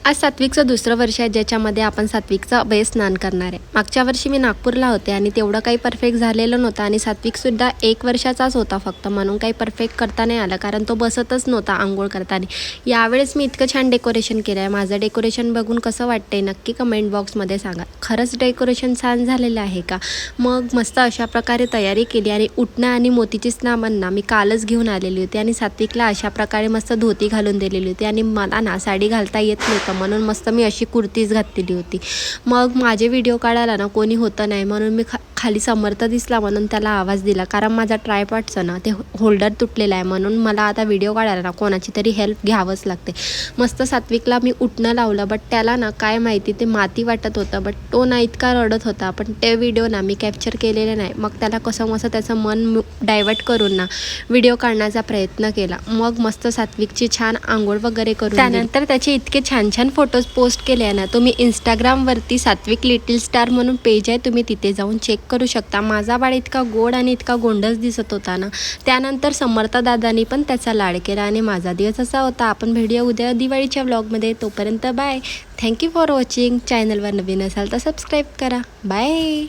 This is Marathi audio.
आज सात्विकचं दुसरं वर्ष आहे, ज्याच्यामध्ये आपण सात्विकचा अभय स्नान करणार आहे। मागच्या वर्षी मी नागपूरला होते आणि तेवढं काही परफेक्ट झालेलं नव्हतं आणि सात्विकसुद्धा 1 वर्षाचाच होता फक्त, म्हणून काही परफेक्ट करता नाही आलं, कारण तो बसतच नव्हता आंघोळ करताना। यावेळेस मी इतकं छान डेकोरेशन केलं आहे। माझं डेकोरेशन बघून कसं वाटतंय नक्की कमेंट बॉक्समध्ये सांगा। खरंच डेकोरेशन छान झालेलं आहे का? मग मस्त अशा प्रकारे तयारी केली आणि उटणं आणि मोतीची सामान मी कालच घेऊन आलेली होती आणि सात्विकला अशा प्रकारे मस्त धोती घालून दिलेली होती आणि मला ना साडी घालता येत नव्हतं, म्हणून मस्त मी अशी कुर्तीच घातलेली होती। मग माझे व्हिडिओ काढायला ना कोणी होतं नाही, म्हणून मी खाली समर्थ दिसला म्हणून त्याला आवाज दिला, कारण माझा ट्रायपॉडचं ना ते होल्डर तुटलेलं आहे, म्हणून मला आता व्हिडिओ काढायला ना कोणाची तरी हेल्प घ्यावंच लागते। मस्त सात्विकला मी उठणं लावलं, बट त्याला ना काय माहिती ते माती वाटत होतं, बट तो ना इतका रडत होता, पण ते व्हिडिओ ना मी कॅप्चर केलेले नाही। मग त्याला कसं मस्त त्याचं मन डायवर्ट करून ना व्हिडिओ काढण्याचा प्रयत्न केला। मग मस्त सात्विकची छान आंघोळ वगैरे करून त्यानंतर त्याचे इतके छान छान फोटोज पोस्ट केले आहे ना। तुम्ही इंस्टाग्रामवरती सात्विक लिटिल स्टार म्हणून पेज आहे, तुम्ही तिथे जाऊन चेक करू शकता। माझा बाळ इतका गोड आणि इतका गोंडस दिसत होता ना। त्यानंतर समर्थ दादानी पण त्याचा लाड केला आणि माझा दिवस असा होता। आपण भेटूया उद्या दिवाळीच्या व्लॉगमध्ये, तोपर्यंत बाय। Thank you for watching. चॅनलवर नवीन असाल तर सबस्क्राईब करा। बाय।